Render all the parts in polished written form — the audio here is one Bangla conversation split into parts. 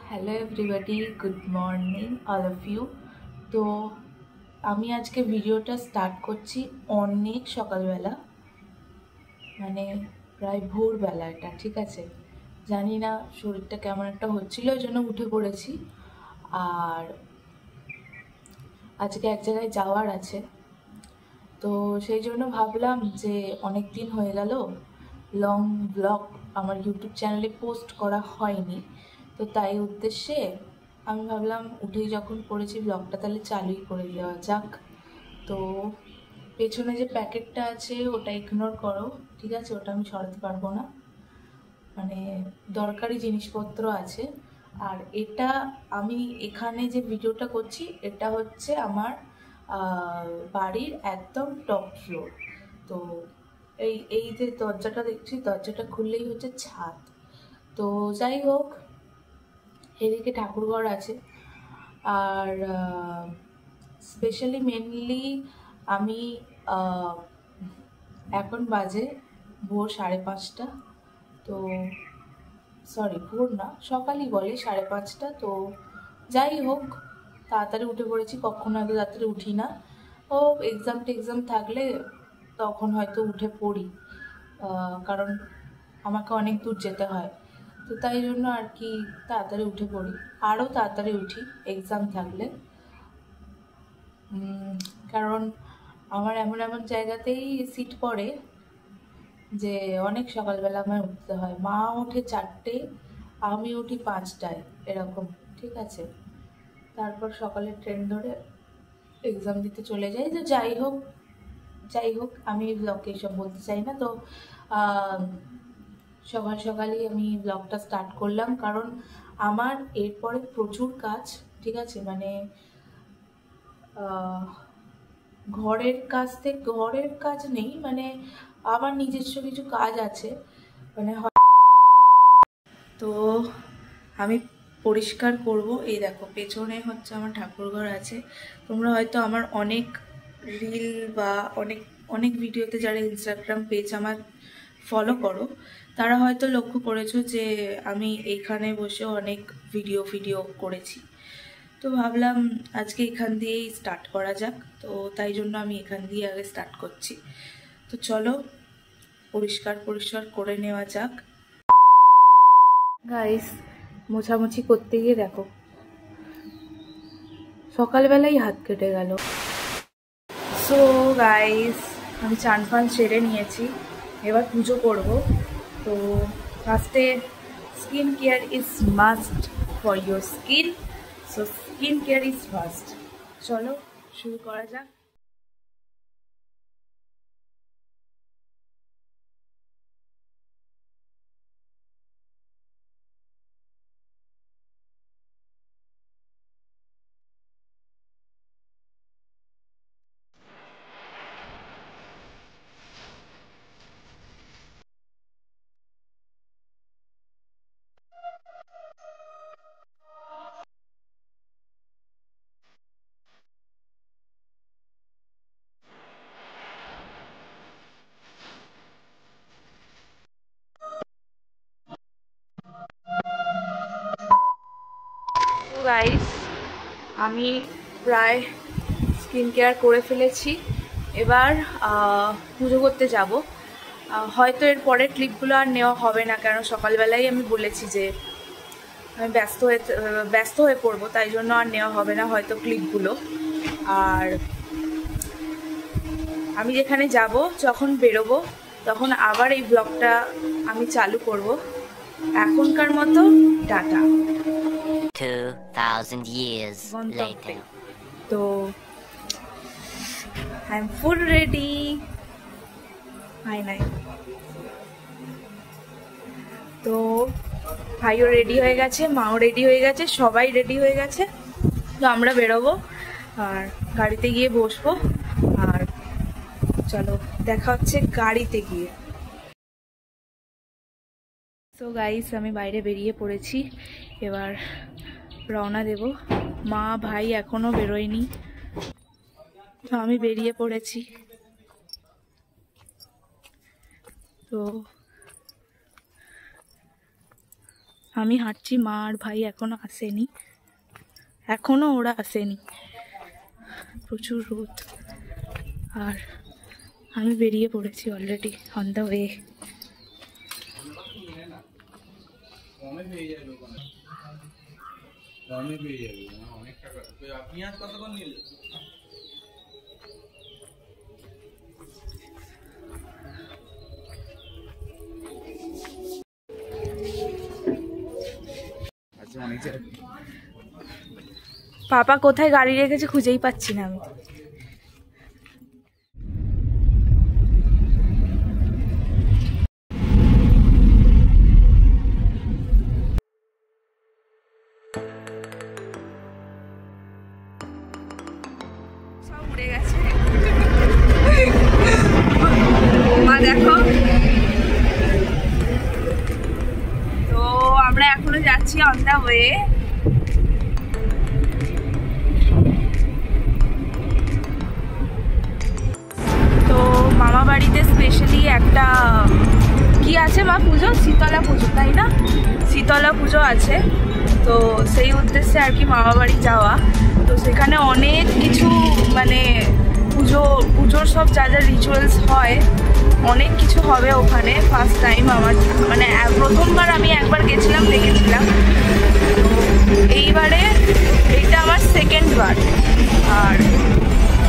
Hello everybody, good morning all of you. তো আমি আজকে ভিডিওটা স্টার্ট করছি অনেক সকালবেলা, মানে প্রায় ভোরবেলা। এটা ঠিক আছে, জানি না শরীরটা কেমন একটা হচ্ছিল, ওই জন্য উঠে পড়েছি। আর আজকে এক জায়গায় যাওয়ার আছে, তো সেই জন্য ভাবলাম যে অনেক দিন হয়ে গেল লং ব্লগ আমার ইউটিউব চ্যানেলে পোস্ট করা হয়নি, তো তাই উদ্দেশ্যে আমি ভাবলাম উঠেই যখন পড়েছি ব্লগটা তাহলে চালুই করে দেওয়া যাক। তো পেছনে যে প্যাকেটটা আছে ওটা ইগনোর করো, ঠিক আছে? ওটা আমি সরাতে পারবো না, মানে দরকারি জিনিসপত্র আছে। আর এটা আমি এখানে যে ভিডিওটা করছি এটা হচ্ছে আমার বাড়ির একদম টপ ফ্লোর। তো এই এই যে দরজাটা দেখছি, দরজাটা খুললেই হচ্ছে ছাদ। তো যাই হোক, এদিকে ঠাকুরঘর আছে। আর স্পেশালি মেনলি আমি এখন বাজে ভোর 5:30। তো সরি, ভোর না, সকালই বলে 5:30। তো যাই হোক, তাড়াতাড়ি উঠে পড়েছি, কখনো এত তাড়াতাড়ি উঠি না। ও এক্সাম থাকলে তখন হয়তো উঠে পড়ি, কারণ আমাকে অনেক দূর যেতে হয়, তো তাই জন্য আর কি তাড়াতাড়ি উঠে পড়ি। আরও তাড়াতাড়ি উঠি এক্সাম থাকলে, কারণ আমার এমন এমন জায়গাতেই সিট পড়ে যে অনেক সকালবেলা আমায় উঠতে হয়। মা ওঠে 4টে, আমি উঠি 5টায়, এরকম, ঠিক আছে? তারপর সকালের ট্রেন ধরে এক্সাম দিতে চলে যাই। তো যাই হোক আমি ব্লগে এসব বলতে চাই না। তো সকাল সকালই আমি ব্লগটা স্টার্ট করলাম, কারণ আমার এরপরে প্রচুর কাজ, ঠিক আছে? মানে ঘরের কাজ নেই, মানে আমার নিজস্ব কিছু কাজ আছে, মানে তো আমি পরিষ্কার করব। এই দেখো পেছনে হচ্ছে আমার ঠাকুরঘর আছে। তোমরা হয়তো আমার অনেক রিল বা অনেক অনেক ভিডিওতে যারা ইনস্টাগ্রাম পেজ আমার ফলো করো তারা হয়তো লক্ষ্য করেছো যে আমি এইখানে বসে অনেক ভিডিও করেছি। তো ভাবলাম আজকে এখান দিয়েই স্টার্ট করা যাক, তো তাই জন্য আমি এখান দিয়ে আগে স্টার্ট করছি। তো চলো পরিষ্কার করে নেওয়া যাক। গাইস, মোছামুছি করতে গিয়ে দেখো সকালবেলাই হাত কেটে গেল। সো গাইস, আমি চান ফান সেরে নিয়েছি, এবার পুজো করব। তো ফার্স্টে skin care is must for your skin, so skin care is first. চলো শুরু করা যাক। তো গাইস, আমি প্রায় স্কিন কেয়ার করে ফেলেছি, এবার পুজো করতে যাব। হয়তো এর পরের ক্লিপগুলো আর নেওয়া হবে না, কারণ সকালবেলাই আমি বলেছি যে আমি ব্যস্ত হয়ে পড়বো, তাই জন্য আর নেওয়া হবে না হয়তো ক্লিপগুলো। আর আমি যেখানে যাব, যখন বেরোবো তখন আবার এই ব্লগটা আমি চালু করব। এখনকার মতো টাটা। 2000 years later. তো আই এম ফুল রেডি। নাই, তো ভাইও রেডি হয়ে গেছে, মাও রেডি হয়ে গেছে, সবাই রেডি হয়ে গেছে। তো আমরা বেরোবো আর গাড়িতে গিয়ে বসবো। আর চলো দেখা হচ্ছে গাড়িতে গিয়ে। তো গাইস, আমি বাইরে বেরিয়ে পড়েছি, এবার রওনা দেব। মা ভাই এখনো বেরোয়নি, তো আমি বেরিয়ে পড়েছি। তো আমি হাঁটছি, মা আর ভাই এখনো আসেনি, এখনো ওরা আসেনি, প্রচুর রোদ। আর আমি বেরিয়ে পড়েছি অলরেডি, অন দ্য ওয়ে। পাপা কোথায় গাড়ি রেখেছে খুঁজেই পাচ্ছি না আমি। সব উড়ে গেছে মা দেখো। তো আমরা এখনো যাচ্ছি অন দা ওয়ে। তো মামা বাড়িতে স্পেশালি একটা কি আছে মা, পুজো, শীতলা পুজো তাই না? শীতলা পুজো আছে, তো সেই উদ্দেশ্যে আর কি মামা বাড়ি যাওয়া। তো সেখানে অনেক কিছু মানে পুজোর সব যা যা রিচুয়ালস হয় অনেক কিছু হবে ওখানে। ফার্স্ট টাইম আমার, মানে প্রথমবার আমি একবার গেছিলাম, দেখেছিলাম। তো এইবারে এইটা আমার সেকেন্ড বার। আর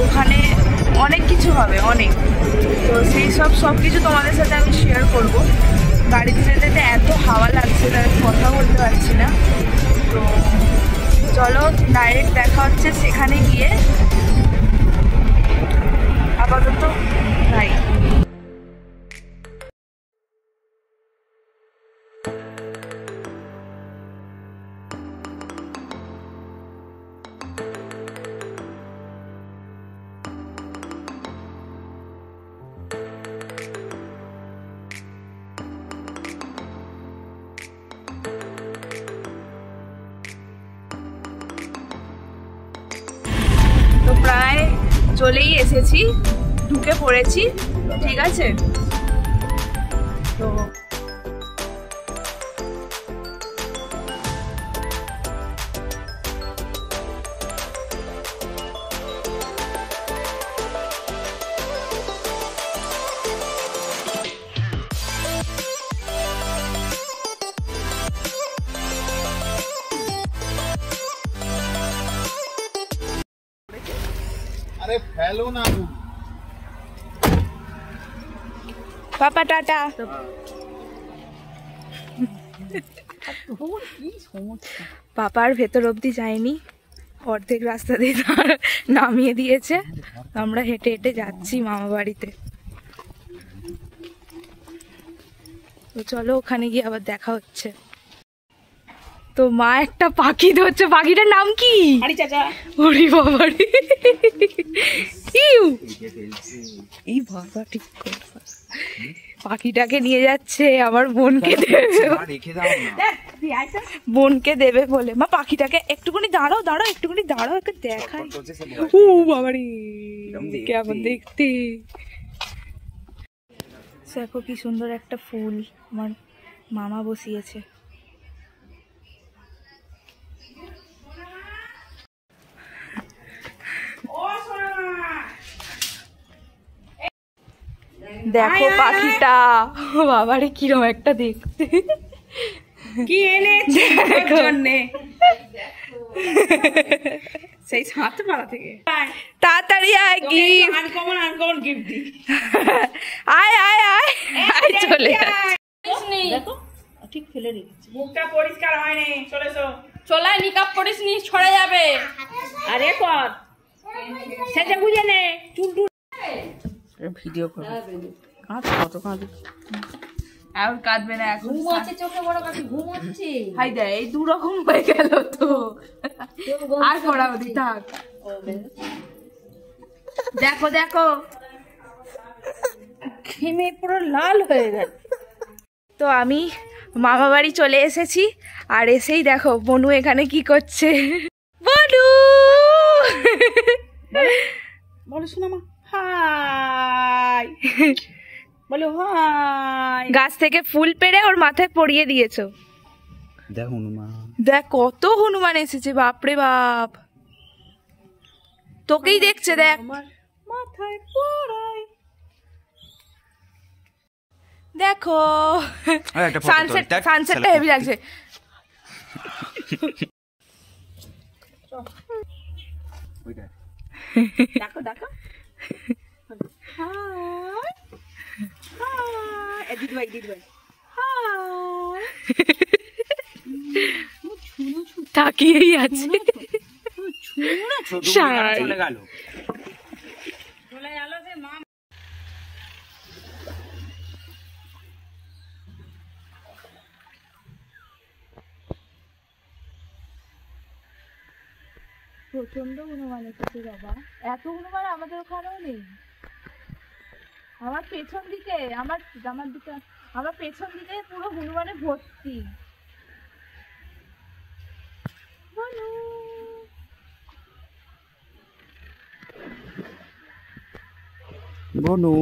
ওখানে অনেক কিছু হবে, অনেক। তো সেই সব কিছু তোমাদের সাথে আমি শেয়ার করব। গাড়িতে যেতে যেতে এত হাওয়া লাগছে, তাই কথা বলতে পারছি না। তো চলো ডাইরেক্ট দেখা হচ্ছে সেখানে গিয়ে। আপাতত ভাই তো প্রায় চলেই এসেছি, ঢুকে পড়েছি, ঠিক আছে। তো अरे फैलो ना পাপা টাটা। পাপার ভেতর অবধি যায়নি, অর্ধেক রাস্তা দিয়ে নামিয়ে দিয়েছে। আমরা হেঁটে হেঁটে যাচ্ছি মামা বাড়িতে। তো চলো ওখানে গিয়ে আবার দেখা হচ্ছে। তো মা একটা পাখি ধরছে, পাখিটার নাম কি? ওরে বাবা রে, এই বাবা ঠিক করে পাখিটাকে নিয়ে যাচ্ছে আমার বোনকে দেবে, বোনকে দেবে বলে। মা পাখিটাকে একটুখানি দাঁড়াও, একটুখানি দাঁড়াও, একটা দেখাই। ও বাবা রে কেমন দেখতে। দেখো কি সুন্দর একটা ফুল আমার মামা বসিয়েছে। দেখো পাখিটা, বাবারে কিরম একটা দেখতে। কি এনেছে জন্যে সেই সাতপাড়া থেকে। তাড়াতাড়ি আয়, গিফট আনকমন গিফট দি। আয় আয় আয় আয়, চলে দেখো ঠিক ফেলে রেখেছি, মুখটা পরিষ্কার হয়নি। চলেছো চলাই, নিকাপ করিস নি, ছড়ে যাবে। আরে কর সেটা বুঝে নে, চুল ভিডিও করবে। কত কাঁদে, আর কাঁদবে না এখন, ঘুম আছে চোখে, বড় কাছে ঘুম হচ্ছে। হাই দে, এই দু রকম হয়ে গেল তো, আর পড়াও দি থাক। দেখো দেখো ঘেমে পুরো লাল হয়ে গেল। তো আমি মামা বাড়ি চলে এসেছি, আর এসেই দেখো বনু এখানে কি করছে। বনু বলো শোনা মা, হাই বলো, হাই। গাছ থেকে ফুল পেড়ে ওর মাথায় পরিয়ে দিয়েছো। দেখ হনুমান, দেখ কত হনুমান এসেছে, বাপরে বাপ। তোকেই দেখছে, দেখ মাথায় পড়াই। দেখো সানসেটটা হেভি লাগছে। দেখো দেখো, তাকিয়েই আছে। চলে গেল। প্রচন্ড হনুমান এসেছে বাবা, এত হনুমান আমাদের ওখানেও নেই। আমার পেছন দিকে, আমার পেছন দিকে পুরো হনুমানে ভর্তি। বনু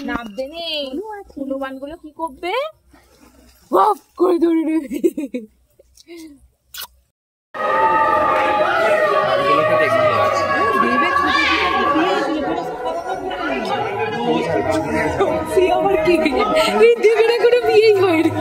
নামবে নেই, হনুমান গুলো কি করবে, গপ করে ধরে নেবে। আমার কি দেবের এখনো বিয়েই হয়নি।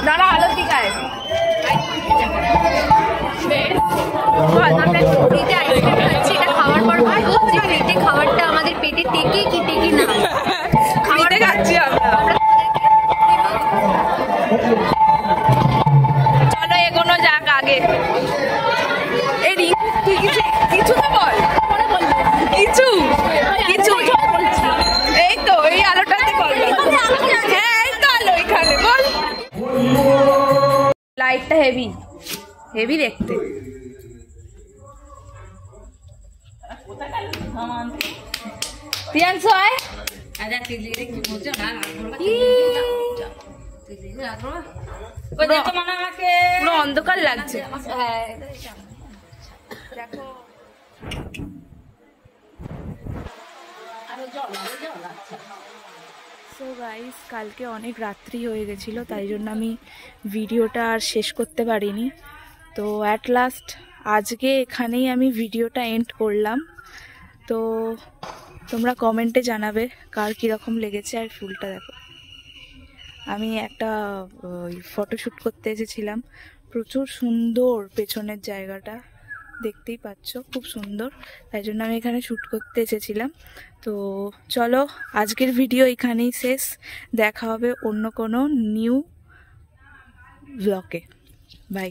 দাঁড়া আলতি গায়ে খাওয়ার পর পেটে খাবারটা আমাদের পেটে টেকে কি টেকে না খাওয়াতে খাচ্ছি আমরা। চলো এগোনো যাক আগে। এই তুই কিছু তো বল, কিছু কিছু এই তো এই আলোটাতে বল। হ্যাঁ এই তো আলো এখানে বল। লাইটটা হেভি হেভি দেখতে। প্রিয়াংশু আয়। পুরো অন্ধকার লাগছে। দেখো সো গাইস, কালকে অনেক রাত্রি হয়ে গেছিলো, তাই জন্য আমি ভিডিওটা আর শেষ করতে পারিনি। তো অ্যাট লাস্ট আজকে এখানেই আমি ভিডিওটা এন্ড করলাম। তো তোমরা কমেন্টে জানাবে কার কীরকম লেগেছে। আর ফুলটা দেখো, আমি একটা ফটোশ্যুট করতে এসেছিলাম, প্রচুর সুন্দর পেছনের জায়গাটা দেখতেই পাচ্ছ, খুব সুন্দর, তাই জন্য আমি এখানে শ্যুট করতে এসেছিলাম। তো চলো, আজকের ভিডিও এখানেই শেষ, দেখা হবে অন্য কোনো নিউ ব্লগে। বাই।